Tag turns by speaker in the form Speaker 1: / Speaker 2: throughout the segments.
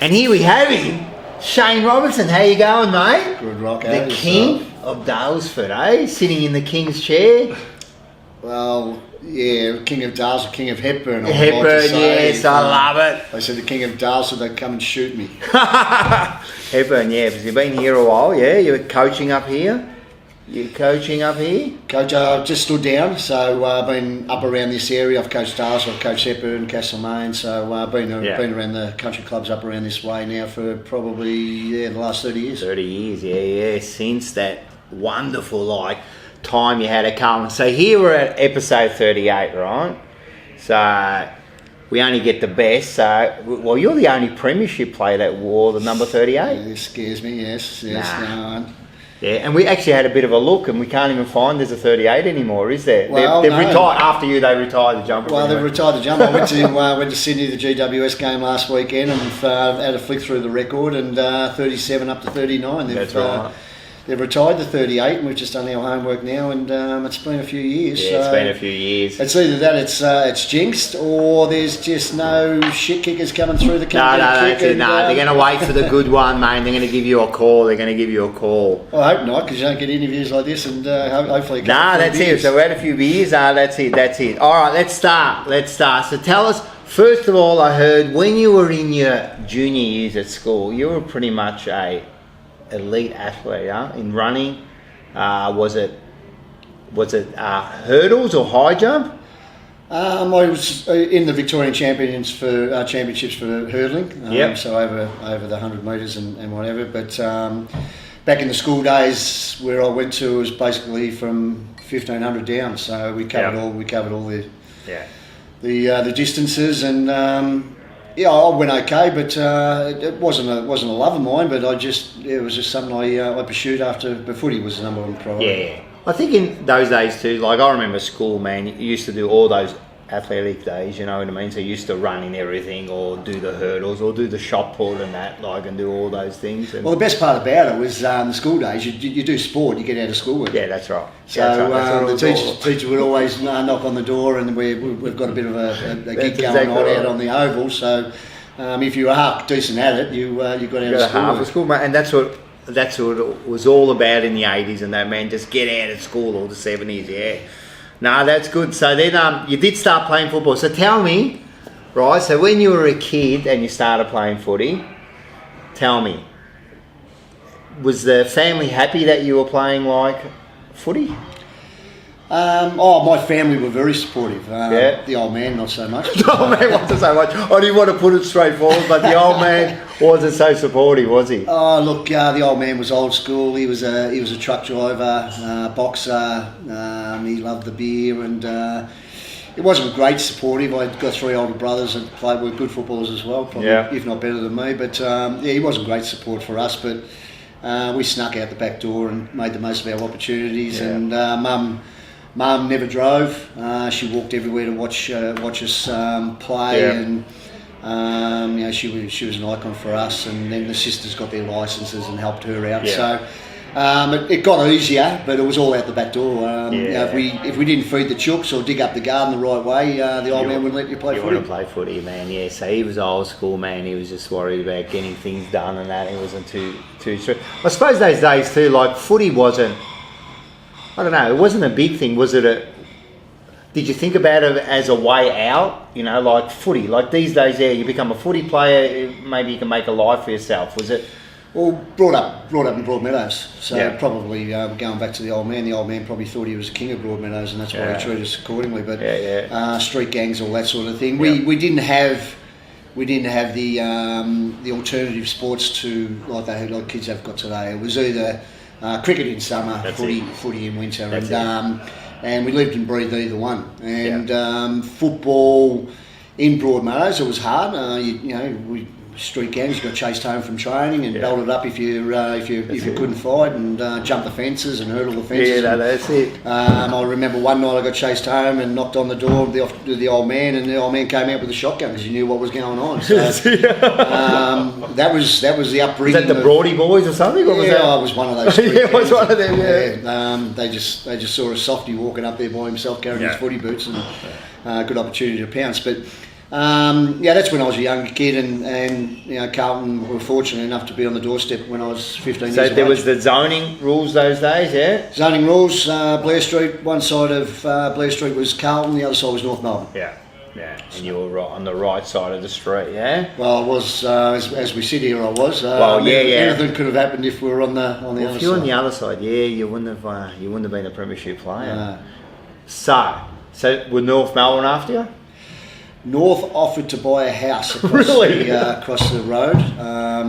Speaker 1: And here we have him, Shane Robertson. How you going, mate?
Speaker 2: Good, Rock.
Speaker 1: The king of Dalesford, eh? Sitting in the king's chair.
Speaker 2: Well, yeah, King of Dalesford, King of Hepburn.
Speaker 1: Hepburn, yes, I love it.
Speaker 2: They said the King of Dalesford, they'd come and shoot me.
Speaker 1: Hepburn, yeah, because you've been here a while, yeah? You're coaching up here?
Speaker 2: Coach, I've just stood down, so I've been up around this area. I've coached Dalesford, I've coached Hepburn, Castlemaine, so I've been around the country clubs up around this way now for probably the last 30 years.
Speaker 1: 30 years, yeah, since that wonderful, time you had at Carlton. So here we're at episode 38, right? So we only get the best. So, well, you're the only premiership player that wore the number 38.
Speaker 2: Yeah, this scares me, yes.
Speaker 1: Nah. No. Yeah, and we actually had a bit of a look, and we can't even find there's a 38 anymore, is there?
Speaker 2: Well,
Speaker 1: they've retired after you. They retired the jumper.
Speaker 2: Well, they've retired the jumper. I went to Sydney, the GWS game last weekend, and had a flick through the record, and 37 up to 39.
Speaker 1: That's right.
Speaker 2: They've retired the 38, and we've just done our homework now, and it's been a few years.
Speaker 1: Yeah, it's been a few years.
Speaker 2: It's either that it's jinxed, or there's just no shit kickers coming through the country.
Speaker 1: No, they're going to wait for the good one, mate. They're going to give you a call.
Speaker 2: I hope not, because you don't get interviews like this, and hopefully.
Speaker 1: That's it. So we had a few beers. That's it. All right, let's start. So tell us. First of all, I heard when you were in your junior years at school, you were pretty much a elite athlete, in running. Was it hurdles or high jump?
Speaker 2: I was in the Victorian championships for hurdling. So over the 100 metres and whatever. But back in the school days, where I went to was basically from 1500 down. So we covered all the distances and. I went okay, but it wasn't a love of mine. But it was just something I pursued after. But footy was the number one priority.
Speaker 1: Yeah, I think in those days too. I remember school, man. You used to do all those athletic days. You know what I mean? So you used to run in everything, or do the hurdles, or do the shot put and that, and do all those things. And
Speaker 2: well, the best part about it was the school days. You do sport, you get out of school with it.
Speaker 1: Yeah, that's right.
Speaker 2: So the teacher would always knock on the door, and we've got a bit of a gig going on out on the oval. So if you were half decent at it, you got out of school.
Speaker 1: Mate. And that's what it was all about in the 80s and that, man. Just get out of school, or the 70s, yeah. No, that's good. So then you did start playing football. So tell me, right, so when you were a kid and you started playing footy, tell me, was the family happy that you were playing footy?
Speaker 2: My family were very supportive. The old man, not so much.
Speaker 1: The old man wasn't so much. I didn't want to put it straightforward, but the old man wasn't so supportive, was he?
Speaker 2: Oh, look, the old man was old school. He was a truck driver, boxer. He loved the beer, and it wasn't great supportive. I've got 3 older brothers that were good footballers as well, probably, if not better than me. But he wasn't great support for us, but we snuck out the back door and made the most of our opportunities. Yeah. And Mum never drove. She walked everywhere to watch us play, and she was an icon for us. And then the sisters got their licences and helped her out. Yeah. So it got easier, but it was all out the back door. If we didn't feed the chooks or dig up the garden the right way, the old man wouldn't let you play footy.
Speaker 1: You want to play footy, man? Yeah. So he was old school, man. He was just worried about getting things done and that. He wasn't too strict. I suppose those days too, footy wasn't. I don't know, it wasn't a big thing, was it? Did you think about it as a way out, footy? These days, you become a footy player, maybe you can make a life for yourself, was it?
Speaker 2: Well, brought up in Broadmeadows, so probably going back to the old man probably thought he was the king of Broadmeadows, and that's why he treated us accordingly. But street gangs, all that sort of thing. We didn't have the alternative sports to like kids have got today. It was either cricket in summer, footy in winter, and we lived and breathed either one. And football in Broadmeadows, it was hard. Street gangs got chased home from training and belted up if you couldn't fight, and jump the fences and hurdle the fences.
Speaker 1: Yeah, that's it.
Speaker 2: I remember one night I got chased home and knocked on the door of the old man, and the old man came out with a shotgun because he knew what was going on. So that was the upbringing.
Speaker 1: Was that the Broady boys or something? Or
Speaker 2: I was one of those.
Speaker 1: I was one of them. Yeah.
Speaker 2: They just saw a softie walking up there by himself carrying his footy boots, and good opportunity to pounce. But Yeah, that's when I was a younger kid, and you know, Carlton were fortunate enough to be on the doorstep when I was 15 years
Speaker 1: So
Speaker 2: of
Speaker 1: there
Speaker 2: age.
Speaker 1: was the zoning rules those days, yeah?
Speaker 2: Zoning rules, Blair Street, one side of Blair Street was Carlton, the other side was North Melbourne.
Speaker 1: Yeah, yeah. And you were right on the right side of the street, yeah?
Speaker 2: Well, I was, as we sit here, I was.
Speaker 1: Well, yeah.
Speaker 2: Anything could have happened if we were on the other
Speaker 1: If
Speaker 2: side.
Speaker 1: you're on the other side, yeah, you wouldn't have been a premiership player. So were North Melbourne after you?
Speaker 2: North offered to buy a house across,
Speaker 1: Really?
Speaker 2: across the road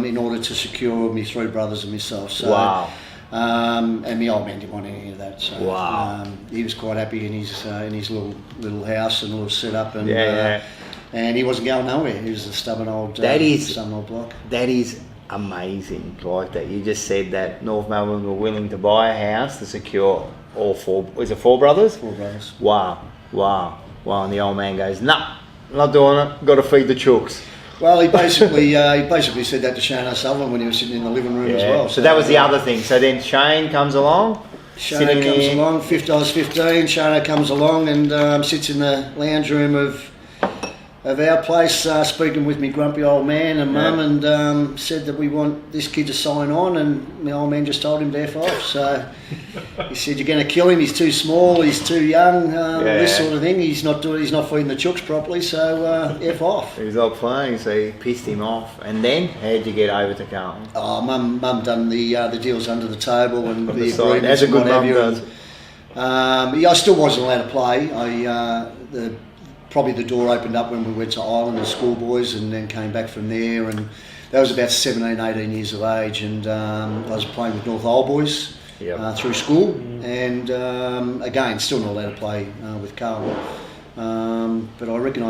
Speaker 2: in order to secure me 3 brothers and myself. So,
Speaker 1: Wow.
Speaker 2: And my old man didn't want any of that. So,
Speaker 1: Wow.
Speaker 2: he was quite happy in his little house and little setup, and and he wasn't going nowhere. He was a stubborn old bloke.
Speaker 1: That is amazing, like that. You just said that North Melbourne were willing to buy a house to secure all 4. Was it 4 brothers?
Speaker 2: 4 brothers.
Speaker 1: Wow. And the old man goes, nah, not doing it. Got to feed the chooks.
Speaker 2: Well, he basically said that to Shane O'Sullivan when he was sitting in the living room as well.
Speaker 1: So that was the other thing. So then Shane comes along.
Speaker 2: Shane comes along. I was 15. Shane comes along and sits in the lounge room of our place, speaking with me grumpy old man and mum, and said that we want this kid to sign on, and my old man just told him to F off. So he said, "You're going to kill him. He's too small. He's too young. This sort of thing. He's not feeding the chooks properly. So F off."
Speaker 1: He was not playing, so he pissed him off. And then how'd you get over to Carlton?
Speaker 2: Oh, mum done the deals under the table and
Speaker 1: On
Speaker 2: the
Speaker 1: the side,
Speaker 2: agreements
Speaker 1: as a
Speaker 2: and
Speaker 1: good
Speaker 2: what have
Speaker 1: mum
Speaker 2: you.
Speaker 1: does.
Speaker 2: Yeah, I still wasn't allowed to play. Probably the door opened up when we went to Ireland as schoolboys, and then came back from there, and that was about 17, 18 years of age, and I was playing with North Old Boys through school, and again, still not allowed to play with Carlton. But I reckon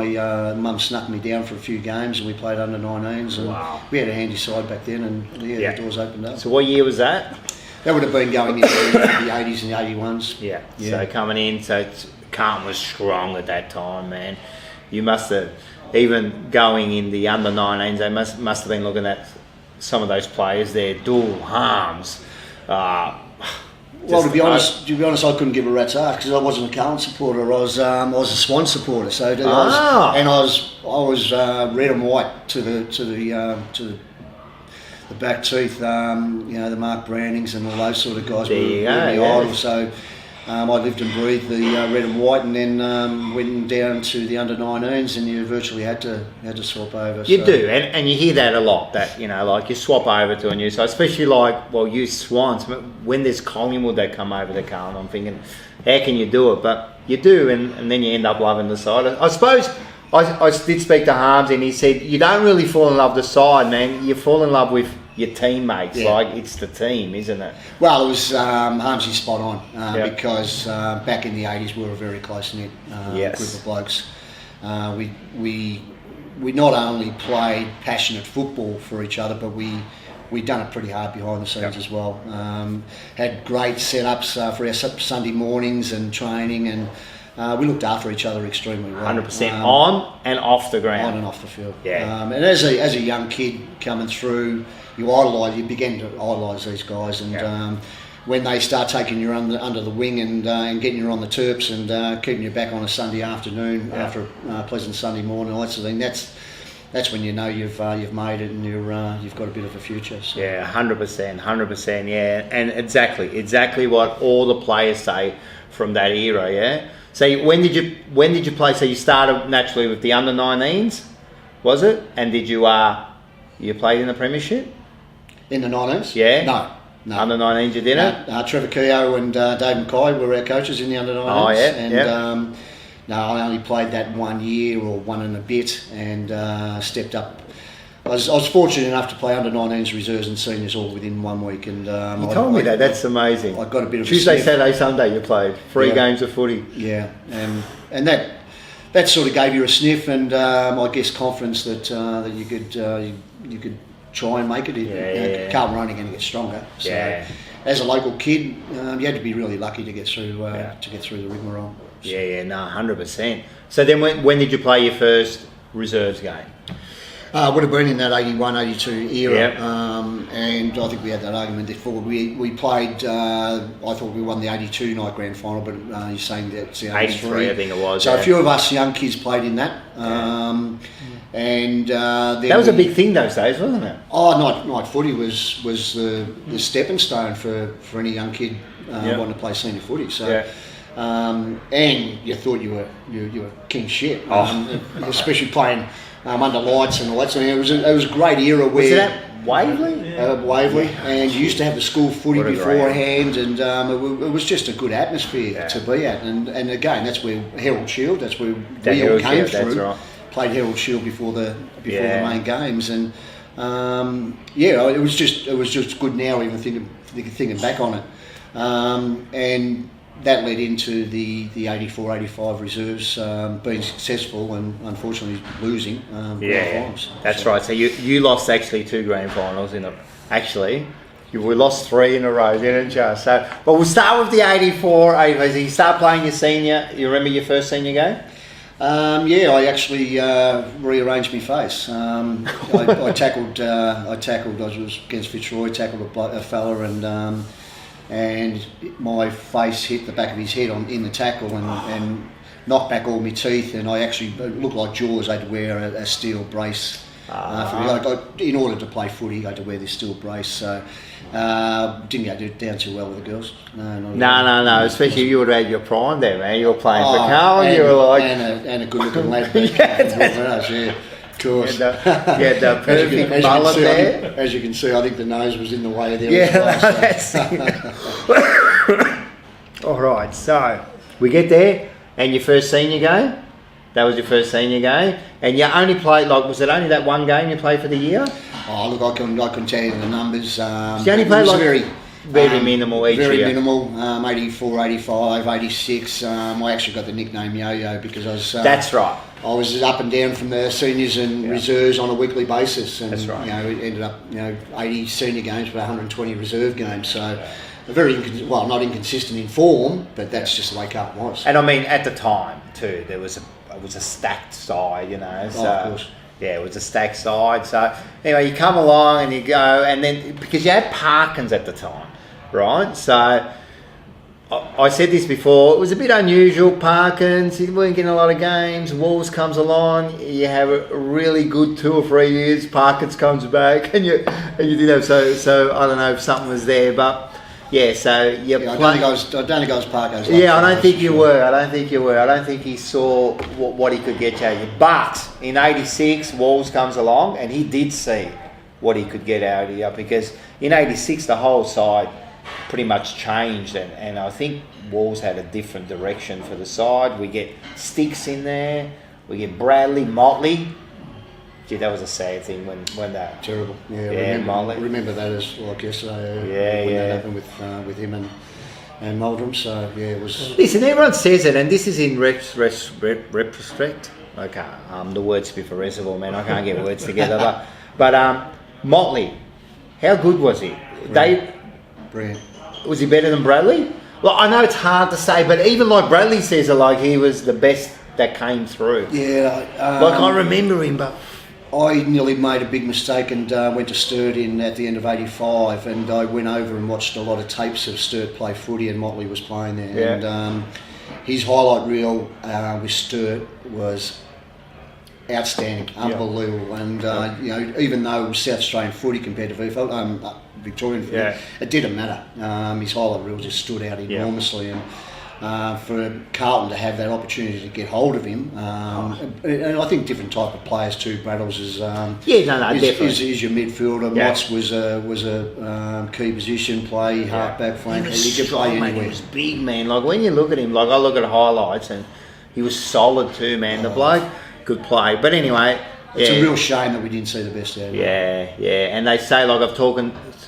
Speaker 2: Mum snuck me down for a few games, and we played under 19s, and we had a handy side back then, and the doors opened up.
Speaker 1: So what year was that?
Speaker 2: That would have been going into the 80s and the 81s.
Speaker 1: Yeah. So coming in, so Carlton was strong at that time, man. You must have, even going in the under 19s, they must have been looking at some of those players there, dual harms.
Speaker 2: Well, to be honest, I couldn't give a rat's ass because I wasn't a Carlton supporter. I was a Swan supporter. So I was red and white to the back teeth. The Mark Browning and all those sort of guys were my idols. So I lived and breathed the red and white, and then went down to the under 19s, and you virtually had to swap over.
Speaker 1: You do, and you hear that a lot. That like you swap over to a new side, especially you Swans. When there's Collingwood that come over to Carlton, I'm thinking, how can you do it? But you do, and then you end up loving the side. I suppose I did speak to Harms, and he said you don't really fall in love with the side, man. You fall in love with your teammates. Like it's the team, isn't it?
Speaker 2: Well, it was Harmsy's spot on because back in the 80s we were a very close knit group of blokes. We not only played passionate football for each other, but we'd done it pretty hard behind the scenes as well. Had great setups for our Sunday mornings and training, and we looked after each other extremely well.
Speaker 1: 100% on and off the ground.
Speaker 2: On and off the field.
Speaker 1: Yeah.
Speaker 2: And as a young kid coming through, you begin to idolise these guys, and when they start taking you under the wing and getting you on the terps and keeping you back on a Sunday afternoon after a pleasant Sunday morning, all that sort of thing, that's when you know you've made it and you've got a bit of a future. So.
Speaker 1: Yeah, 100%, yeah, and exactly what all the players say from that era, yeah. So when did you play? So you started naturally with the under 19s, was it? And did you played in the premiership?
Speaker 2: In the 19s?
Speaker 1: Yeah.
Speaker 2: No.
Speaker 1: Under 19s you didn't?
Speaker 2: Trevor Keogh and Dave Mackay were our coaches in the under 19s.
Speaker 1: Oh yeah.
Speaker 2: And I only played that 1 year or one and a bit, and stepped up. I was fortunate enough to play under 19s reserves and seniors all within 1 week. And
Speaker 1: you told me that. That's amazing.
Speaker 2: I got a bit of
Speaker 1: Tuesday,
Speaker 2: a sniff.
Speaker 1: Saturday, Sunday. You played 3 games of footy.
Speaker 2: Yeah, and that sort of gave you a sniff, and I guess confidence that you could try and make it. Carlton were only going to get stronger. So as a local kid, you had to be really lucky to get through the rigmarole. So.
Speaker 1: Yeah, no, 100%. So then when did you play your first reserves game?
Speaker 2: Would have been in that 81, 82 era.
Speaker 1: Yep.
Speaker 2: And I think we had that argument before. We played, I thought we won the 82 night grand final, but you're saying that's the
Speaker 1: 83, I think it was.
Speaker 2: So a few of us young kids played in that. And then
Speaker 1: that was a big thing those days, wasn't it?
Speaker 2: Oh, night footy was the stepping stone for any young kid wanting to play senior footy. So, and you thought you were king shit, especially playing under lights and all that. So it was a great era where.
Speaker 1: Was that Waverley?
Speaker 2: Waverley, and you used to have the school footy beforehand, and it was just a good atmosphere to be at. And again, that's where Herald Shield, that's where we all came through. Right. Played Herald Shield before the main games, and it was just good now, even thinking back on it, and that led into the 84, 85 reserves being successful and unfortunately losing grand finals.
Speaker 1: That's right. So you lost actually 2 grand finals in we lost 3 in a row, didn't you? So, but we'll start with the 84. You start playing your senior. You remember your first senior game?
Speaker 2: I actually rearranged my face. I tackled. I was against Fitzroy. Tackled a fella, and my face hit the back of his head in the tackle, and knocked back all my teeth. And I actually looked like Jaws. I had to wear a steel brace. In order to play footy, I had to wear this steel brace. So didn't go down too well with the girls.
Speaker 1: No. Especially you would have had your prime there, man. You were playing for Carlton. You were like
Speaker 2: and a good-looking lad. Of course.
Speaker 1: You had the perfect mullet there.
Speaker 2: As you can see, I think the nose was in the way there.
Speaker 1: That's all right. So we get there, and your first senior game. That was your first senior game, and you only played was it only that one game you played for the year?
Speaker 2: Oh look, I couldn't tell you the numbers.
Speaker 1: You only played very minimal each year.
Speaker 2: Very minimal. 84, 85, 86. I actually got the nickname Yo-Yo because I was.
Speaker 1: That's right.
Speaker 2: I was up and down from the seniors and reserves on a weekly basis, and
Speaker 1: that's right.
Speaker 2: It ended up 80 senior games but 120 reserve games. So. Very not inconsistent in form, but that's just the way Carlton was.
Speaker 1: And I mean, at the time too, it was a stacked side, So
Speaker 2: of course.
Speaker 1: Yeah, it was a stacked side. So anyway, you come along and you go, and then because you had Parkins at the time, right? So I said this before, it was a bit unusual. Parkins, he weren't getting a lot of games. Wolves comes along, you have a really good 2 or 3 years. Parkins comes back, and you did have so I don't know if something was there, but. Yeah, so
Speaker 2: I don't think I was Parko's.
Speaker 1: Yeah, I don't think you were. I don't think he saw what he could get out of you. But in '86, Wolves comes along, and he did see what he could get out of you, because in '86 the whole side pretty much changed, and I think Wolves had a different direction for the side. We get Sticks in there, we get Bradley, Motley. Gee, that was a sad thing when that
Speaker 2: terrible. Remember that as like yesterday. When that happened with him and Meldrum. So it was.
Speaker 1: Listen, everyone says it, and this is in retrospect. Okay, the words before reservoir, man. I can't get words together. But Motley, how good was he?
Speaker 2: Brilliant.
Speaker 1: Was he better than Bradley? Well, I know it's hard to say, but even like Bradley says it, like he was the best that came through.
Speaker 2: Yeah.
Speaker 1: I remember him, but.
Speaker 2: I nearly made a big mistake and went to Sturt at the end of '85, and I went over and watched a lot of tapes of Sturt play footy, and Motley was playing there.
Speaker 1: Yeah.
Speaker 2: And his highlight reel with Sturt was outstanding, unbelievable. And even though it was South Australian footy compared to Victorian footy, it didn't matter. His highlight reel just stood out enormously, and. For Carlton to have that opportunity to get hold of him, and I think different type of players too. Braddles is
Speaker 1: definitely
Speaker 2: is your midfielder. Yeah. Watts was a key position play, halfback, flank. He could play anywhere.
Speaker 1: He was big, man. Like when you look at him, like I look at highlights, and he was solid too, man. The bloke could play. But anyway.
Speaker 2: It's a real shame that we didn't see the best out of him.
Speaker 1: Yeah. And they say, like, I've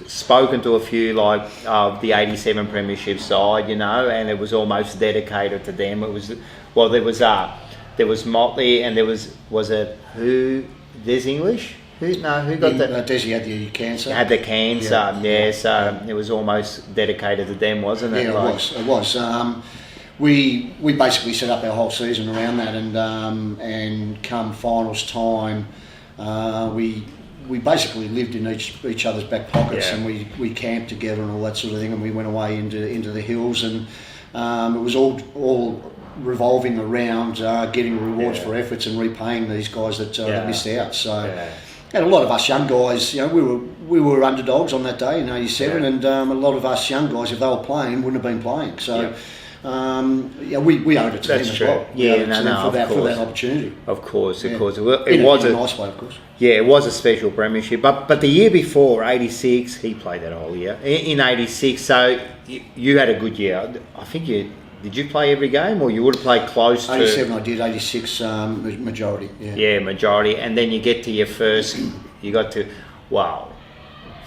Speaker 1: spoken to a few, like, of the '87 premiership side, and it was almost dedicated to them. It was, there was Motley, and there was it who? There's English. Who got the?
Speaker 2: Desi had the cancer.
Speaker 1: Had the cancer. So it was almost dedicated to them, wasn't it?
Speaker 2: Yeah, it was. We basically set up our whole season around that, and come finals time, we basically lived in each other's back pockets, and we camped together and all that sort of thing, and we went away into the hills, and it was all revolving around getting rewards for efforts and repaying these guys that missed out. So, and a lot of us young guys, we were underdogs on that day in '87, and a lot of us young guys, if they were playing, wouldn't have been playing. So. We owed it to them as well. For that opportunity.
Speaker 1: Of course. It was
Speaker 2: in a nice way, of course.
Speaker 1: Yeah, it was a special premiership. But the year before, '86, he played that whole year. In '86, so you had a good year. I think did you play every game, or you would have played close to?
Speaker 2: '87 I did. '86 majority.
Speaker 1: Yeah, majority. And then you get to your first. You got to. Wow.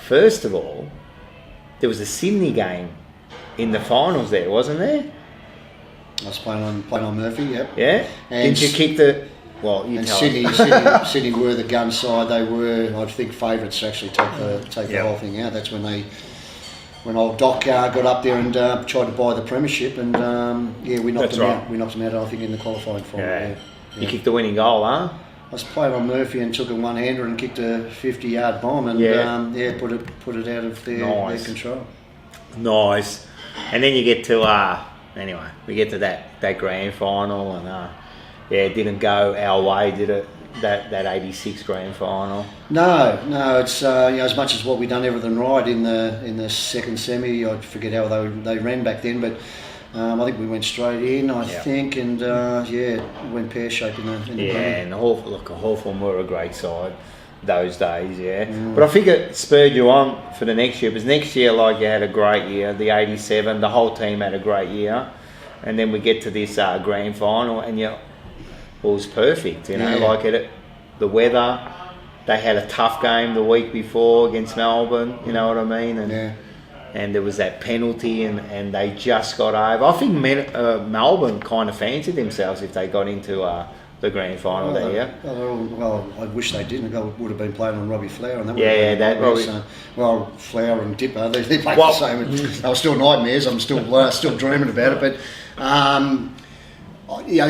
Speaker 1: First of all, there was a Sydney game in the finals. There wasn't there?
Speaker 2: I was playing on Murphy, yep.
Speaker 1: Yeah?
Speaker 2: And
Speaker 1: did you kick the... Well, you tell us.
Speaker 2: Sydney were the gun side. They were, I think, favourites to actually take the whole thing out. That's when old Doc got up there and tried to buy the premiership, and we knocked them out. We knocked them out, I think, in the qualifying final. Yeah.
Speaker 1: You kicked the winning goal, huh?
Speaker 2: I was playing on Murphy and took a one-hander and kicked a 50-yard bomb, and put it out of their control. Nice.
Speaker 1: And then you get to... Anyway, we get to that grand final, and it didn't go our way, did it? That '86 grand final.
Speaker 2: No. It's as much as what we done everything right in the second semi. I forget how they ran back then, but I think we went straight in. I think, and went pear shaped in the
Speaker 1: and Hawthorn were a great side those days, But I think it spurred you on for the next year, because next year, you had a great year, the '87, the whole team had a great year, and then we get to this grand final, and it was perfect, the weather, they had a tough game the week before against Melbourne, you know what I mean, and there was that penalty, and they just got over. I think Melbourne kind of fancied themselves if they got into the grand final there, yeah.
Speaker 2: Well, I wish they didn't. I would have been playing on Robbie Flower, and that would have been Flower and Dipper, they played the same. They were still nightmares. I'm still dreaming about it. But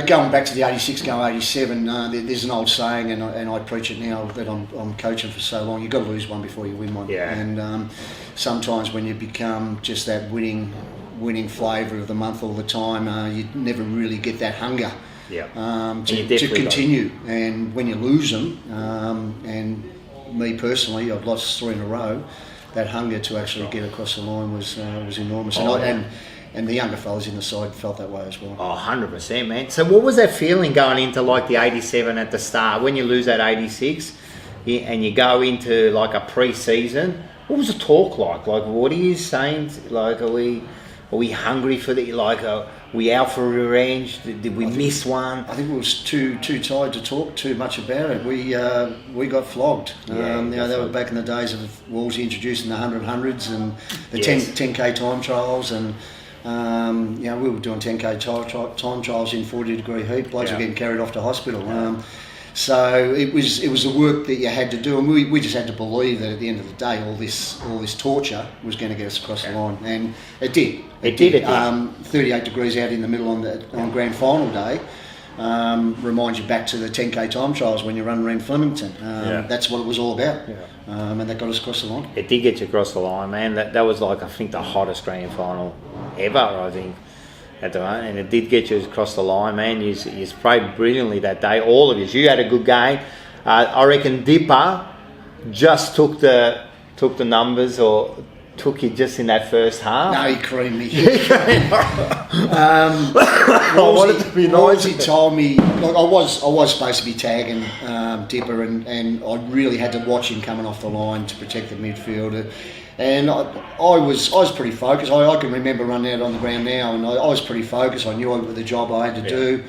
Speaker 2: going back to the '86, going '87, there's an old saying, and I preach it now that I'm coaching for so long. You've got to lose one before you win one.
Speaker 1: Yeah.
Speaker 2: And sometimes when you become just that winning flavour of the month all the time, you never really get that hunger. To continue, and when you lose them, and me personally, I've lost 3 in a row. That hunger to actually get across the line was enormous, and the younger fellas in the side felt that way as well.
Speaker 1: 100%, man. So what was that feeling going into the '87 at the start when you lose that '86, and you go into a pre-season? What was the talk like? What are you saying? Are we hungry for the we out for revenge? Did we miss one?
Speaker 2: I think we was too tired to talk too much about it. We got flogged. They were back in the days of Wolsey introducing the 100s and the 10k time trials, and we were doing 10k time trials in 40-degree heat. Blokes were getting carried off to hospital. So it was the work that you had to do, and we just had to believe that at the end of the day, all this torture was going to get us across the line, and it did. It did. 38 degrees out in the middle on grand final day reminds you back to the 10k time trials when you run around Flemington. That's what it was all about, and that got us across the line.
Speaker 1: It did get you across the line, man. That was I think the hottest grand final ever, I think. At the moment, and it did get you across the line, man. You played brilliantly that day, all of you. You had a good game. I reckon Dipper just took the numbers, or took you just in that first half.
Speaker 2: No, he creamed me. I wanted to be nice. He told me, I was supposed to be tagging Dipper, and I really had to watch him coming off the line to protect the midfielder. And I was pretty focused. I can remember running out on the ground now, and I was pretty focused. I knew the job I had to do.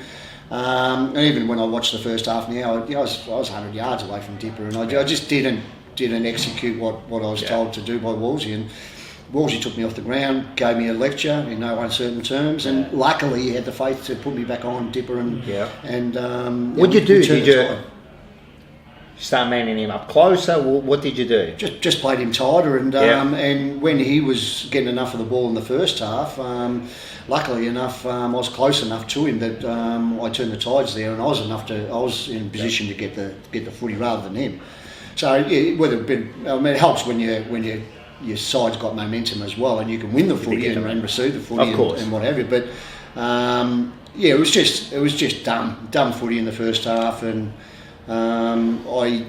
Speaker 2: And even when I watched the first half now, I was 100 yards away from Dipper, and I just didn't execute what I was told to do by Wolsey. And Wolsey took me off the ground, gave me a lecture in no uncertain terms, and luckily he had the faith to put me back on Dipper. And
Speaker 1: what'd you do? start manning him up closer? What did you do?
Speaker 2: Just played him tighter, and when he was getting enough of the ball in the first half, luckily enough, I was close enough to him that I turned the tides there, and I was in a position to get the footy rather than him. So it helps when your side's got momentum as well, and you can win the footy and receive the footy and what have you. But it was just dumb footy in the first half, and I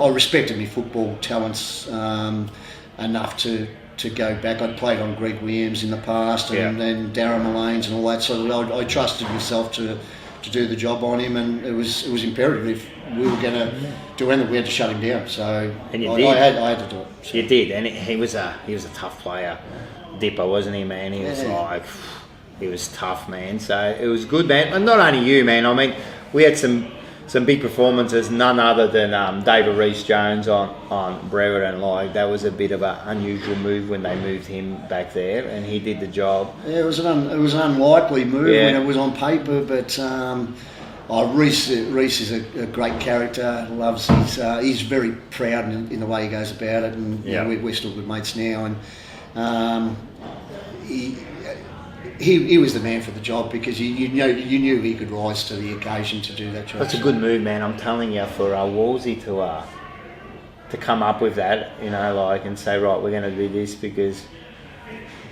Speaker 2: respected my football talents enough to go back. I'd played on Greg Williams in the past, and then Darren Mullanes and all that. So I trusted myself to do the job on him, and it was imperative if we were going to do anything. We had to shut him down. So I had to do it. So.
Speaker 1: You did, and he was a tough player, Dipper, wasn't he, man? He was he was tough, man. So it was good, man. And not only you, man. I mean, we had some big performances, none other than David Rees-Jones on Brereton. Like, that was a bit of an unusual move when they moved him back there, and he did the job.
Speaker 2: Yeah, it was an unlikely move when it was on paper, but Rees is a great character. He's very proud in the way he goes about it, and we're still good mates now. And He was the man for the job, because you knew he could rise to the occasion to do that job.
Speaker 1: That's a good move, man. I'm telling you, for Wolsey to come up with that, and say, right, we're going to do this, because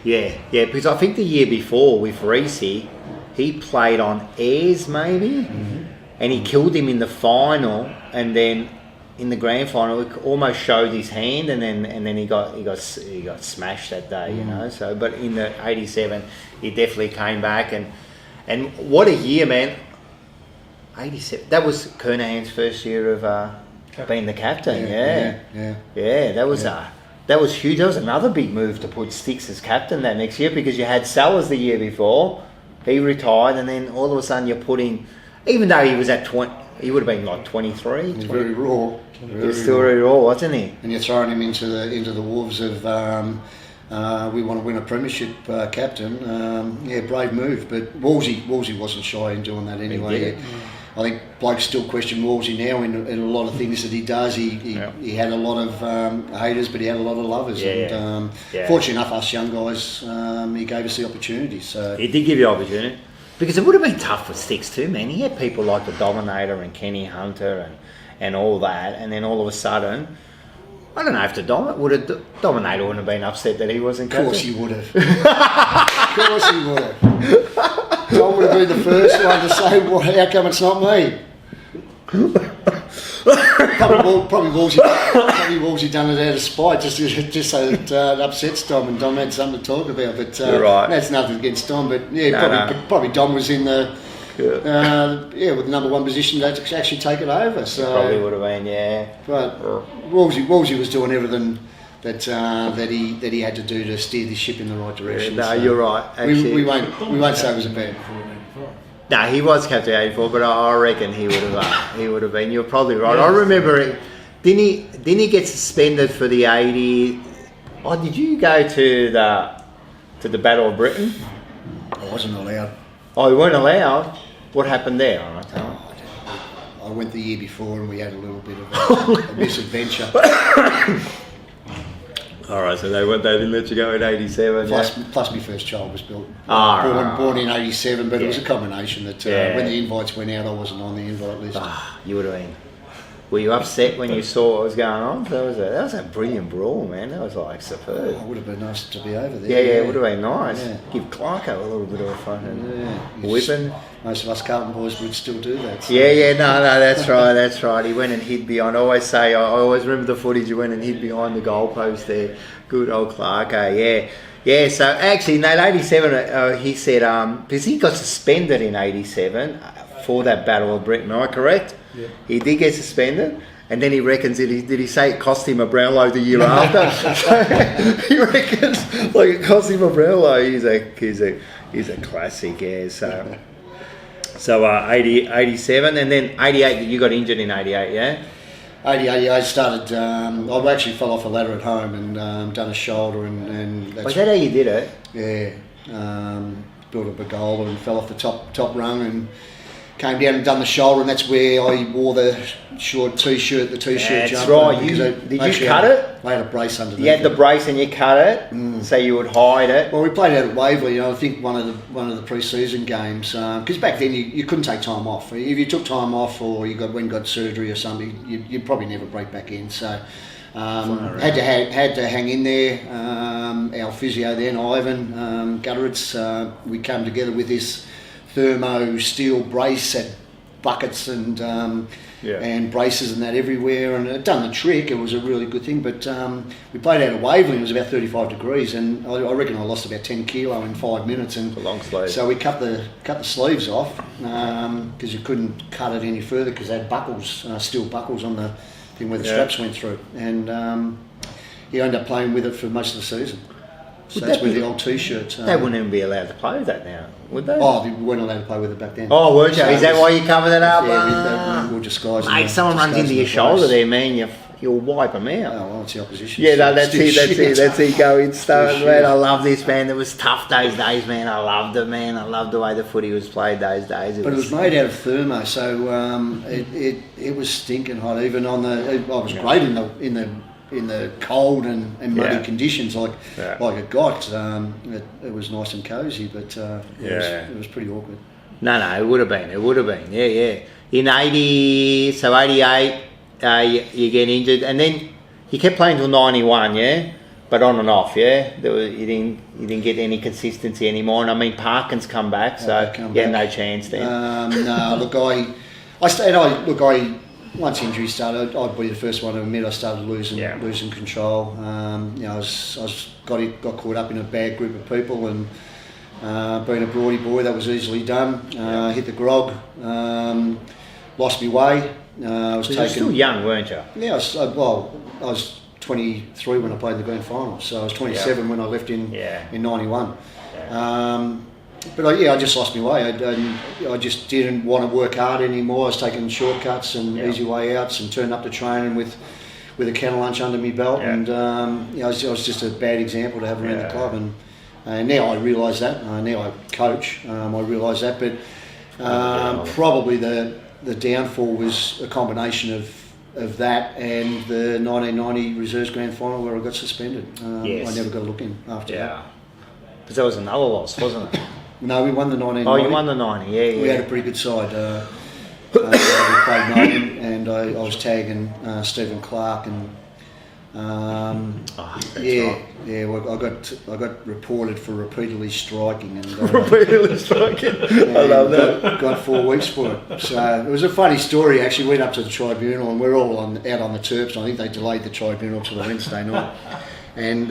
Speaker 1: because I think the year before with Reese, he played on Ayres maybe, and he killed him in the final, and then in the grand final, it almost showed his hand, and then he got smashed that day, So, but in the '87, he definitely came back, and what a year, man! '87. That was Kernahan's first year of being the captain. That was huge. That was another big move to put Sticks as captain that next year, because you had Sellers the year before, he retired, and then all of a sudden you're putting, even though he was at 20. He would have been like 23.
Speaker 2: He's very raw.
Speaker 1: He was still very raw, wasn't he?
Speaker 2: And you're throwing him into the wolves of we want to win a premiership, captain. Brave move. But Wolsey wasn't shy in doing that anyway. I think blokes still question Wolsey now in a lot of things that he does. He had a lot of haters, but he had a lot of lovers. Fortunately enough, us young guys, he gave us the opportunity. So
Speaker 1: he did give you opportunity. Because it would have been tough for Sticks too, man. He had people like the Dominator and Kenny Hunter and all that, and then all of a sudden, I don't know if the Dominator wouldn't have been upset that he wasn't captain.
Speaker 2: Of course he would have. Of course he would have. Dom would have been the first one to say, well, how come it's not me? Probably Wolsey done it out of spite, just so that it upsets Dom, and Dom had something to talk about. But that's nothing against Dom. But probably Dom was in the with the number one position to actually take it over. So
Speaker 1: probably would have been,
Speaker 2: But Wolsey was doing everything that he had to do to steer the ship in the right direction.
Speaker 1: You're right. Actually,
Speaker 2: we won't say it was a bad.
Speaker 1: No, he was captain 84, but I reckon he would have been. You're probably right. I remember didn't he get suspended for the 80? Oh, did you go to the Battle of Britain?
Speaker 2: I wasn't allowed.
Speaker 1: Oh, you weren't allowed? What happened there?
Speaker 2: I went the year before, and we had a little bit of a misadventure.
Speaker 1: All right, so they didn't let you go in '87.
Speaker 2: Plus, my first child was born in '87, but it was a combination that when the invites went out, I wasn't on the invite list.
Speaker 1: You would have been. Were you upset when you saw what was going on? That was a brilliant brawl, man. That was like superb.
Speaker 2: It would have been nice to be over there.
Speaker 1: Yeah, it would have been nice. Yeah. Give Clarko a little bit of a fucking whipping.
Speaker 2: Most of us Carlton boys would still do that. So.
Speaker 1: No, that's right. He went and hid behind. I always remember the footage. He went and hid behind the goalpost there. Good old Clarko, yeah. So actually, in that '87, he said because he got suspended in '87 for that Battle of Britain. Am I correct? Yeah. He did get suspended, and then he reckons did he say it cost him a Brownlow the year after? So he reckons like it cost him a Brownlow. He's a classic, yeah. So 87, and then 88. You got injured in 88, yeah.
Speaker 2: 88, I started. I actually fell off a ladder at home and done a shoulder, and that's.
Speaker 1: Was that how you did it?
Speaker 2: Yeah, built a Bagola and fell off the top rung, came down and done the shoulder, and that's where I wore the short t-shirt, the t-shirt
Speaker 1: That's
Speaker 2: jumper.
Speaker 1: right.
Speaker 2: Did
Speaker 1: you cut it?
Speaker 2: I had a brace underneath.
Speaker 1: You had the brace and you cut it, so you would hide it.
Speaker 2: Well, we played out at Waverley. I think one of the pre-season games, because back then you couldn't take time off. If you took time off or you got surgery or something, you'd probably never break back in. So had to hang in there. Our physio then, Ivan Gutteridge, we came together with this thermo steel brace, had buckets and braces and that everywhere, and it done the trick. It was a really good thing. But we played out of Waverley. It was about 35 degrees, and I reckon I lost about 10 kilo in 5 minutes. And
Speaker 1: a long sleeve.
Speaker 2: So we cut the sleeves off because you couldn't cut it any further because they had buckles, steel buckles on the thing where the straps went through, and you end up playing with it for most of the season. So that's where the old t-shirts.
Speaker 1: They wouldn't even be allowed to play with that now, would they?
Speaker 2: Oh, they weren't allowed to play with it back then.
Speaker 1: Oh, weren't you? Is that why you covered it up?
Speaker 2: Yeah, we'll disguise it.
Speaker 1: Mate, someone runs into your shoulder there, man, you'll wipe them out.
Speaker 2: Oh, well, it's the opposition.
Speaker 1: Yeah, no, that's it, going starting, man.
Speaker 2: Shit.
Speaker 1: I love this, man. It was tough those days, man. I loved it, man. I loved the way the footy was played those days.
Speaker 2: But it was made out of thermo, so it was stinking hot. Even on I was great in the cold and muddy conditions like it got. It was nice and cosy, but it was pretty awkward.
Speaker 1: No, it would have been. Yeah. In 88, you get injured, and then you kept playing till 91, yeah? But on and off, yeah? You didn't get any consistency anymore, and I mean, Parkins come back, so you had no chance then.
Speaker 2: No, look, once injury started, I'd be the first one to admit I started losing control. I got caught up in a bad group of people, and being a Broady boy, that was easily done. Hit the grog, lost my way. I was
Speaker 1: taken. You were still young, weren't you?
Speaker 2: Yeah, I was 23 when I played the grand final, so I was 27 when I left in 91. But I just lost my way. I just didn't want to work hard anymore. I was taking shortcuts and easy way outs, and turned up to training with a can of lunch under my belt, and I was just a bad example to have around the club. And now I realise that. Now I coach. I realise that, but probably the downfall was a combination of that and the 1990 reserves grand final where I got suspended. I never got a look in after that.
Speaker 1: Because that was another loss, wasn't it?
Speaker 2: No, we won the 1990.
Speaker 1: Oh, you won the 90, yeah.
Speaker 2: We had a pretty good side. We played Melbourne, and I was tagging Stephen Clark, and well, I got reported for repeatedly striking, and
Speaker 1: repeatedly striking. I love that.
Speaker 2: Got 4 weeks for it. So it was a funny story. Actually, went up to the tribunal, and we're all out on the Terps. I think they delayed the tribunal to the Wednesday night. And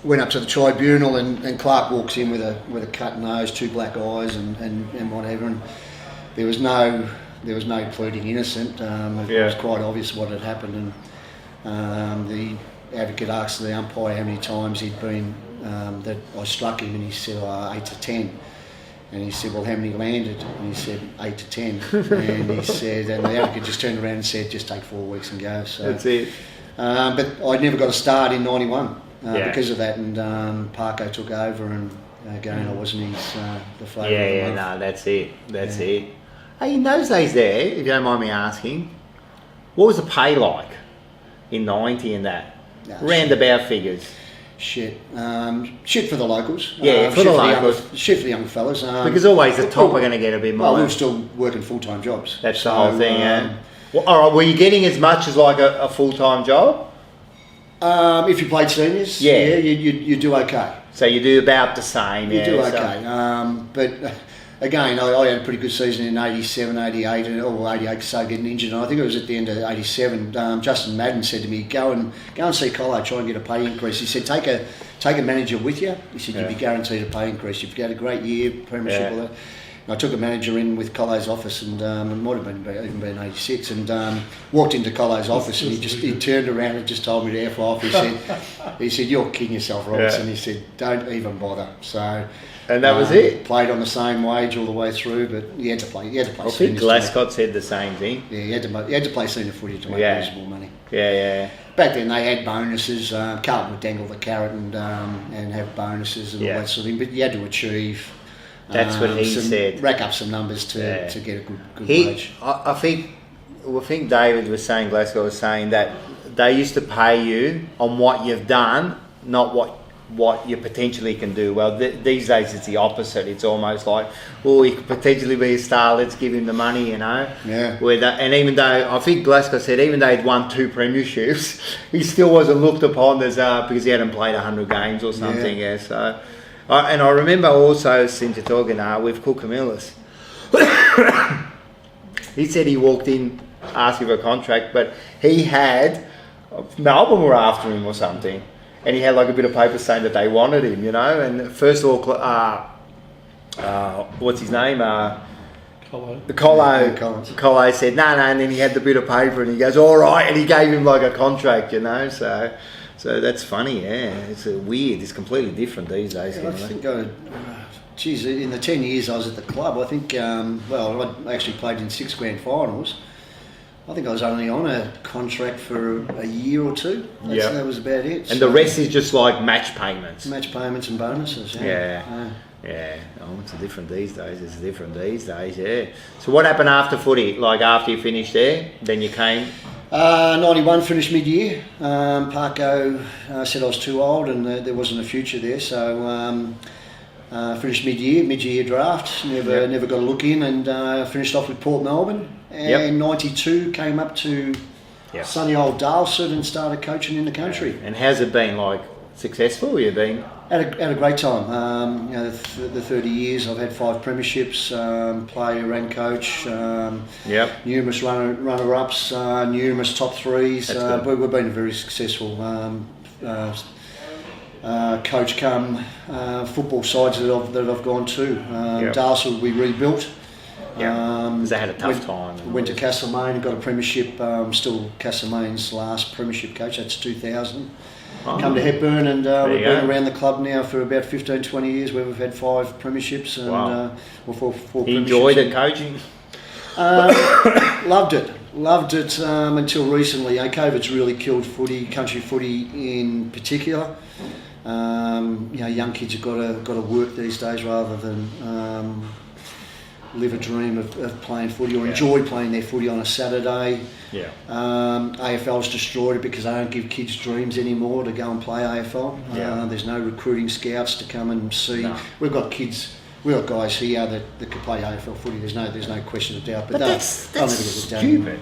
Speaker 2: went up to the tribunal, and Clark walks in with a cut nose, 2 black eyes, and whatever. And there was no pleading innocent. It was quite obvious what had happened. And the advocate asked the umpire how many times he'd been that I struck him, and he said 8 to 10. And he said, well, how many landed? And he said 8 to 10. And he said, and the advocate just turned around and said, just take 4 weeks and go. So
Speaker 1: that's it.
Speaker 2: But I never got a start in 91 because of that, and Parko took over, and again I wasn't the favourite.
Speaker 1: No, that's it. Hey, in those days there, if you don't mind me asking, what was the pay like in 90 and that? Roundabout figures.
Speaker 2: Shit for the locals.
Speaker 1: For the locals.
Speaker 2: Shit for the young fellas.
Speaker 1: Because always the top are going to get a bit more.
Speaker 2: Well, we were still working full-time jobs.
Speaker 1: That's the whole thing, Well, all right, were you getting as much as like a full-time job?
Speaker 2: If you played seniors, you do okay.
Speaker 1: So you do about the same,
Speaker 2: You do okay. But again, I had a pretty good season in 87, 88, or 88 because I started getting injured. And I think it was at the end of 87. Justin Madden said to me, go and see Colo, try and get a pay increase. He said, take a manager with you. He said, you'd be guaranteed a pay increase. You've got a great year, premiership, all that. I took a manager in with Colo's office, and it might have even been 86, and walked into Colo's office, and he turned around and just told me to F off. He said, you're kidding yourself, Robertson. He said, don't even bother. So,
Speaker 1: and that was it.
Speaker 2: Played on the same wage all the way through, but you had to play. I
Speaker 1: think Glascott said the same thing.
Speaker 2: Yeah, you had to play senior footy to make reasonable money.
Speaker 1: Yeah.
Speaker 2: Back then they had bonuses. Carlton would dangle the carrot and have bonuses and all that sort of thing, but you had to achieve
Speaker 1: That's what he said.
Speaker 2: Rack up some numbers to get a good wage.
Speaker 1: I think David was saying, Glasgow was saying that they used to pay you on what you've done, not what you potentially can do. Well, these days it's the opposite. It's almost like, oh, he could potentially be a star, let's give him the money, you know.
Speaker 2: Yeah.
Speaker 1: And even though, I think Glasgow said, even though he'd won 2 premierships, he still wasn't looked upon as, because he hadn't played 100 games or something, so... and I remember also, since you're talking with Cook Camillus, he said he walked in asking for a contract, but he had... Melbourne were after him or something. And he had like a bit of paper saying that they wanted him, you know. And first of all, what's his name? Colo said no, and then he had the bit of paper, and he goes, all right, and he gave him like a contract, you know. So that's funny, yeah. It's weird. It's completely different these days.
Speaker 2: Yeah, I think, in the 10 years I was at the club, I think, I actually played in 6 grand finals. I think I was only on a contract for a year or 2. That was about it.
Speaker 1: And the rest is just like match payments.
Speaker 2: Match payments and bonuses,
Speaker 1: Yeah. Oh, it's different these days. Yeah. So what happened after footy? Like after you finished there, then you came?
Speaker 2: 91, finished mid-year. Parko said I was too old and there wasn't a future there, so... finished mid-year draft, never got a look in, and finished off with Port Melbourne. And 92 came up to sunny old Darlford and started coaching in the country.
Speaker 1: Yeah. And how's it been? Like successful? You've been
Speaker 2: had a great time. The 30 years I've had 5 premierships, player and coach. Numerous runner-ups, numerous top 3s. We've been a very successful. Coach football sides that I've gone to. Darlford we rebuilt.
Speaker 1: Because they had a tough time.
Speaker 2: Went to Castlemaine, got a premiership. Still Castlemaine's last premiership coach. That's 2000. Come to Hepburn, and we've been around the club now for about 15, 20 years, where we've had 5 premierships and 4 premierships.
Speaker 1: Enjoyed it coaching?
Speaker 2: Loved it until recently. COVID's really killed footy, country footy in particular. Young kids have got to work these days rather than live a dream of playing footy or enjoy playing their footy on a Saturday. AFL's destroyed it because they don't give kids dreams anymore to go and play AFL. There's no recruiting scouts to come and see. No. We've got guys here that can play AFL footy. There's no question of doubt. But
Speaker 1: that's stupid.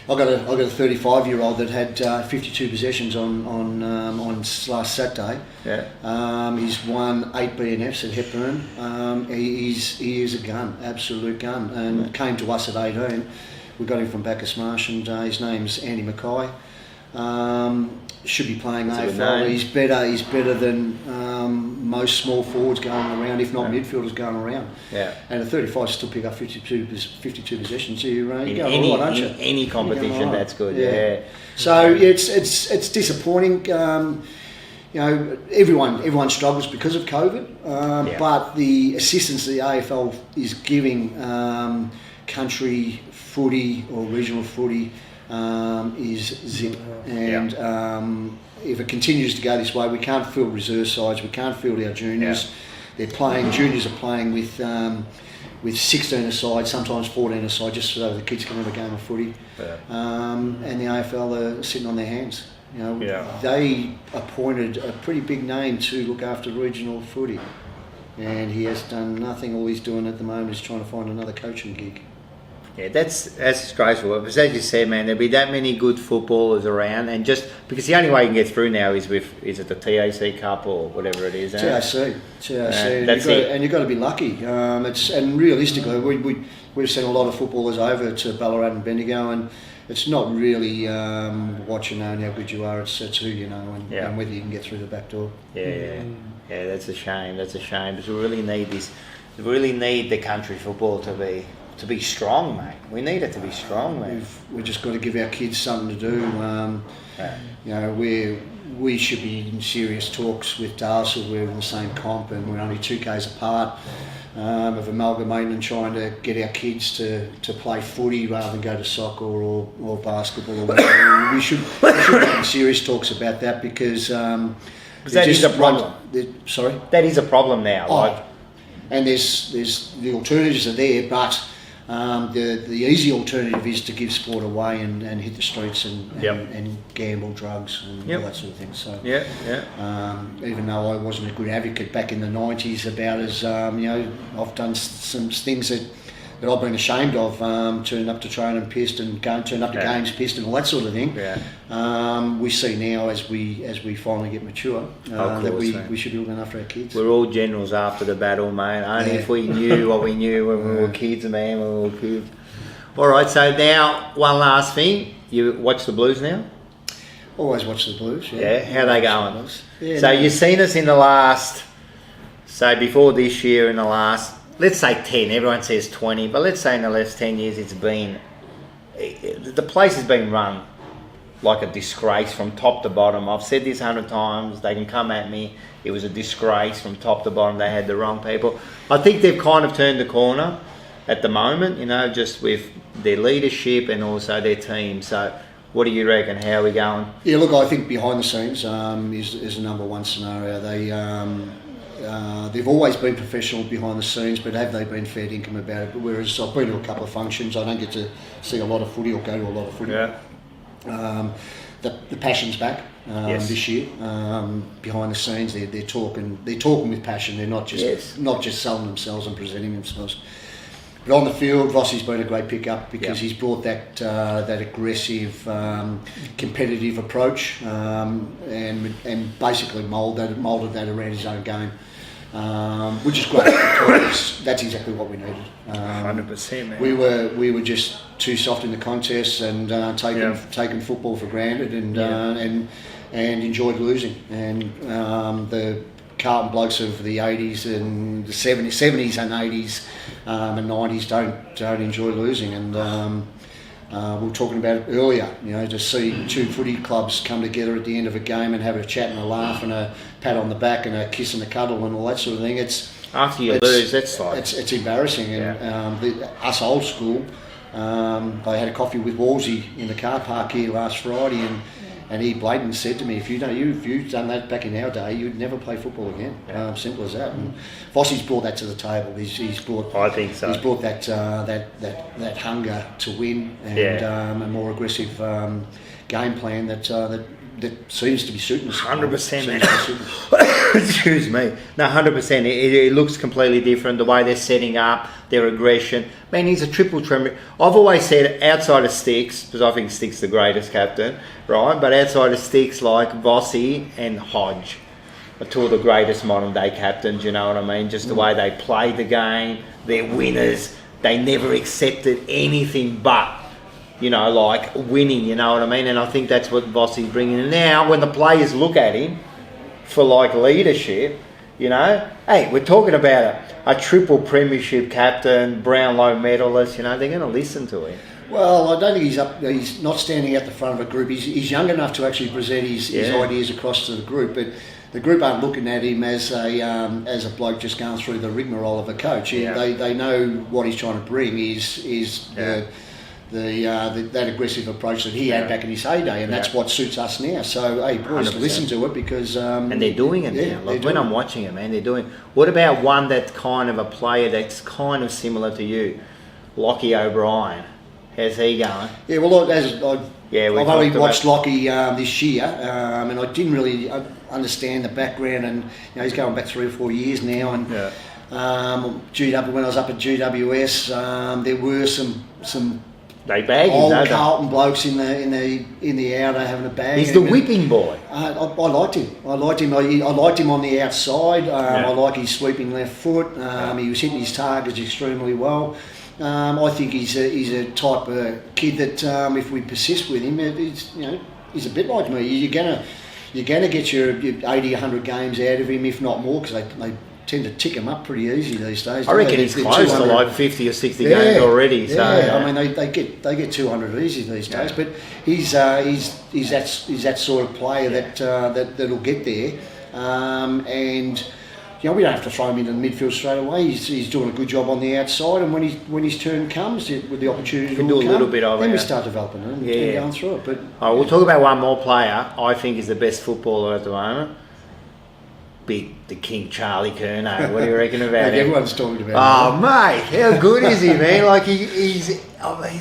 Speaker 2: I got a 35-year-old that had 52 possessions on last Saturday. He's won 8 BNFs at Hepburn. He is a gun, absolute gun, and came to us at 18. We got him from Bacchus Marsh, and his name's Andy Mackay. Should be playing AFL. He's better than most small forwards going around, if not midfielders going around. And at 35, still pick up 52 possessions. You go all right, don't you?
Speaker 1: Any competition, that's good.
Speaker 2: So it's disappointing. Everyone struggles because of COVID, but the assistance the AFL is giving country footy or regional footy is zip, and if it continues to go this way, we can't field reserve sides, we can't field our juniors. Juniors are playing with 16 aside, sometimes 14 aside, just so the kids can have a game of footy. And the AFL are sitting on their hands. They appointed a pretty big name to look after regional footy, and he has done nothing. All he's doing at the moment is trying to find another coaching gig.
Speaker 1: Yeah, that's disgraceful. Because as you said, man, there'll be that many good footballers around, and just because the only way you can get through now is it the TAC Cup or whatever it is?
Speaker 2: TAC. And you've got to be lucky. And realistically, we've sent a lot of footballers over to Ballarat and Bendigo, and it's not really what you know and how good you are. It's who you know and whether you can get through the back door.
Speaker 1: Yeah, that's a shame. Because we really need this. We really need the country football to be strong, mate. We need it to be strong, mate.
Speaker 2: We've just got to give our kids something to do. We should be in serious talks with Darlford. We're in the same comp, and we're only 2 k's apart of amalgamating and trying to get our kids to play footy rather than go to soccer or basketball or whatever. we should be in serious talks about that because
Speaker 1: that is a problem.
Speaker 2: Sorry?
Speaker 1: That is a problem now.
Speaker 2: and there's the alternatives are there, but the easy alternative is to give sport away and hit the streets and gamble, drugs, and all that sort of thing. So even though I wasn't a good advocate back in the 90s about as I've done some things that I've been ashamed of, turning up to training pissed and turning up to games pissed and all that sort of thing. We see now as we finally get mature that we should be looking after our kids.
Speaker 1: We're all generals after the battle, mate. Only if we knew what we knew when we were kids, man. When we were kids. All right, so now one last thing. You watch the Blues now?
Speaker 2: Always watch the Blues.
Speaker 1: How they going? So you've seen us in the last, say before this year, in the last, let's say 10, everyone says 20, but let's say in the last 10 years the place has been run like a disgrace from top to bottom. I've said this 100 times, they can come at me. It was a disgrace from top to bottom. They had the wrong people. I think they've kind of turned the corner at the moment, just with their leadership and also their team. So what do you reckon? How are we going?
Speaker 2: Yeah, look, I think behind the scenes is the number one scenario. They've always been professional behind the scenes, but have they been fair dinkum about it? But whereas I've been to a couple of functions, I don't get to see a lot of footy or go to a lot of footy. The passion's back this year. Behind the scenes, they're talking with passion. They're not just selling themselves and presenting themselves. But on the field, Rossi's been a great pickup because he's brought that aggressive, competitive approach and basically moulded that around his own game, which is great because that's exactly what we needed.
Speaker 1: 100%, man.
Speaker 2: We were just too soft in the contests and taking football for granted and enjoyed losing. And the Carlton blokes of the 80s and the 70s and 80s and 90s don't enjoy losing, and we were talking about it earlier, to see two footy clubs come together at the end of a game and have a chat and a laugh and a pat on the back and a kiss and a cuddle and all that sort of thing.
Speaker 1: After you lose, that's like
Speaker 2: it's embarrassing. And us old school, I had a coffee with Wolsey in the car park here last Friday, and he blatantly said to me, if you'd done that back in our day, you'd never play football again. Simple as that. And Vossi's brought that to the table. He's brought.
Speaker 1: I think so.
Speaker 2: He's brought that hunger to win and a more aggressive game plan that seems to be suiting us.
Speaker 1: 100%, man. Excuse me. No, 100%. It looks completely different. The way they're setting up, their aggression. Man, he's a triple tremor. I've always said outside of Sticks, because I think Sticks the greatest captain, right? But outside of Sticks, like Vossi and Hodge are two of the greatest modern day captains, you know what I mean? Just the way they play the game, they're winners. They never accepted anything but, like winning, you know what I mean? And I think that's what Vossi's bringing in. Now, when the players look at him for like leadership, hey, we're talking about a triple premiership captain, Brownlow medalist, they're going to listen to him.
Speaker 2: Well, I don't think he's not standing at the front of a group. He's young enough to actually present his ideas across to the group, but the group aren't looking at him as a bloke just going through the rigmarole of a coach. They know what he's trying to bring is that aggressive approach that he had back in his heyday, and that's what suits us now. So, hey, boys, 100%. Listen to it because...
Speaker 1: and they're doing it now. Like when I'm watching it, man, they're doing... What about one that's kind of a player that's kind of similar to you? Lockie O'Brien. How's he going?
Speaker 2: Yeah, well, I've only watched Lockie this year, and I didn't really understand the background, and he's going back 3 or 4 years now, and GW, when I was up at GWS, there were some
Speaker 1: they bag
Speaker 2: old
Speaker 1: him,
Speaker 2: Carlton blokes in the outer having a bag.
Speaker 1: He's the whipping boy.
Speaker 2: I liked him. I liked him on the outside. I like his sweeping left foot. He was hitting his targets extremely well. I think he's a type of kid that if we persist with him, he's a bit like me. You're gonna get your 80, 100 games out of him, if not more, because they tend to tick him up pretty easy these days.
Speaker 1: I reckon he's close to like 50 or 60 games already.
Speaker 2: Yeah,
Speaker 1: so,
Speaker 2: I mean they get 200 easy these days. But he's that sort of player that'll get there, and. We don't have to throw him into the midfield straight away. He's doing a good job on the outside, and when his turn comes, with the opportunity to
Speaker 1: do a little bit of it.
Speaker 2: Then we start developing it and going through it. But
Speaker 1: we'll talk about one more player I think is the best footballer at the moment. beat the King Charlie Curnow. What do you reckon about him?
Speaker 2: Everyone's talking about him.
Speaker 1: Oh, mate, how good is he, man? Like he's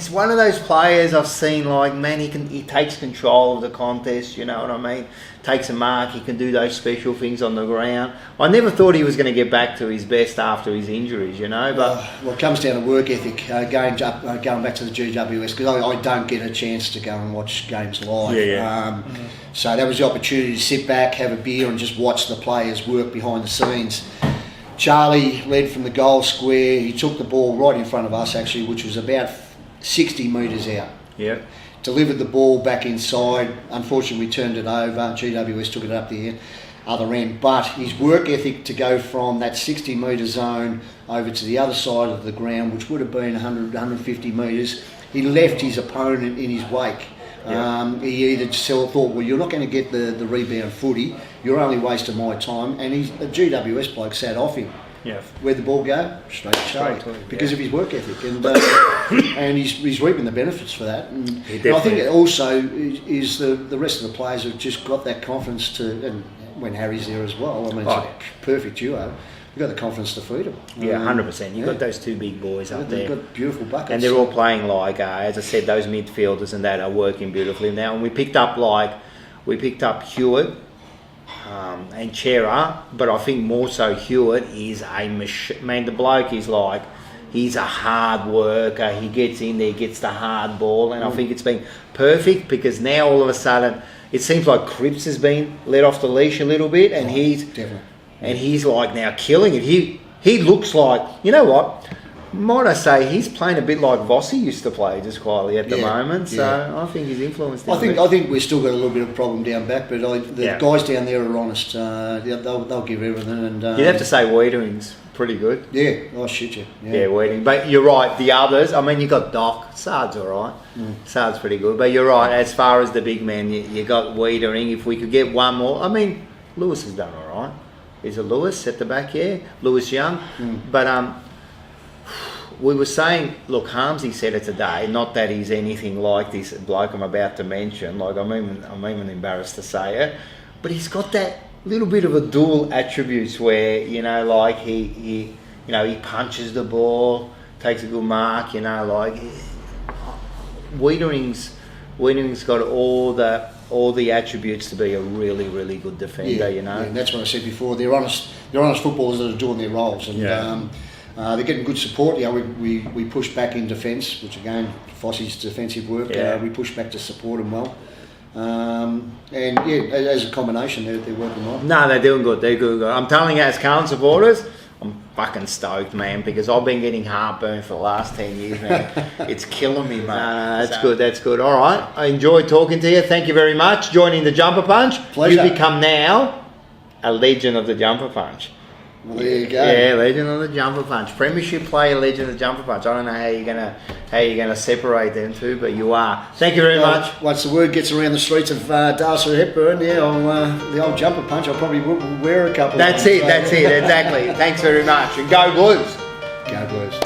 Speaker 1: one of those players I've seen. Like, man, he takes control of the contest. You know what I mean? Takes a mark. He can do those special things on the ground. I never thought he was going to get back to his best after his injuries. You know, but
Speaker 2: well, it comes down to work ethic. Going back to the GWS, because I don't get a chance to go and watch games live. So that was the opportunity to sit back, have a beer, and just watch the players work behind the scenes. Charlie led from the goal square. He took the ball right in front of us, actually, which was about 60 metres out.
Speaker 1: Yeah.
Speaker 2: Delivered the ball back inside. Unfortunately, we turned it over. GWS took it up the other end. But his work ethic to go from that 60 metre zone over to the other side of the ground, which would have been 100, 150 metres, he left his opponent in his wake. Yeah. He either thought, well, you're not going to get the rebound footy, you're only wasting my time, and a GWS bloke sat off him.
Speaker 1: Yeah.
Speaker 2: Where'd the ball go? Straight to Charlie, because of his work ethic, and and he's reaping the benefits for that. And I think it also is the rest of the players have just got that confidence to, and when Harry's there as well, I mean, it's a perfect duo. You've got the confidence to feed them.
Speaker 1: Yeah, 100%. You've got those two big boys up there.
Speaker 2: They've got beautiful buckets.
Speaker 1: And they're all playing like, as I said, those midfielders and that are working beautifully now. And we picked up Hewitt and Chera, but I think more so Hewitt is a machine. Man, the bloke is like, he's a hard worker. He gets in there, gets the hard ball. And I think it's been perfect because now all of a sudden, it seems like Cripps has been let off the leash a little bit, and he's like now killing it. He looks like, you know what? Might I say he's playing a bit like Vossi used to play, just quietly at the moment. So I think he's influenced.
Speaker 2: I think we've still got a little bit of a problem down back, but the guys down there are honest. They'll give everything. And
Speaker 1: you'd have to say Wiedering's pretty good.
Speaker 2: Yeah, oh shit, yeah.
Speaker 1: Wiedering. But you're right. The others, I mean, you got Doc. Sard's all right. Sard's pretty good. But you're right. As far as the big man, you got Wiedering. If we could get one more, I mean, Lewis has done all right. Is it Lewis at the back? Yeah, Lewis Young. But we were saying, look, Harmsy said it today. Not that he's anything like this bloke I'm about to mention. Like I'm even embarrassed to say it, but he's got that little bit of a dual attributes where like he punches the ball, takes a good mark. Like Wiedering's got all the attributes to be a really, really good defender,
Speaker 2: Yeah, and that's what I said before. They're honest footballers that are doing their roles, and they're getting good support. We push back in defence, which again, Fossey's defensive work. We push back to support them well. And as a combination, they're working well.
Speaker 1: No, they're doing good. They're good. I'm telling you, as Carlton supporters, I'm fucking stoked, man, because I've been getting heartburn for the last 10 years, man. It's killing me, mate. That's good. That's good. All right. I enjoyed talking to you. Thank you very much. Joining the Jumper Punch.
Speaker 2: Pleasure.
Speaker 1: You become now a legend of the Jumper Punch.
Speaker 2: Well, there you go.
Speaker 1: Yeah, legend of the Jumper Punch. Premiership player, legend of the Jumper Punch. I don't know how you're gonna separate them two, but you are. Thank you very much.
Speaker 2: Once the word gets around the streets of Darcy Hepburn, the old Jumper Punch, I'll probably wear a couple.
Speaker 1: That's it. Exactly. Thanks very much, and go Blues.
Speaker 2: Go Blues.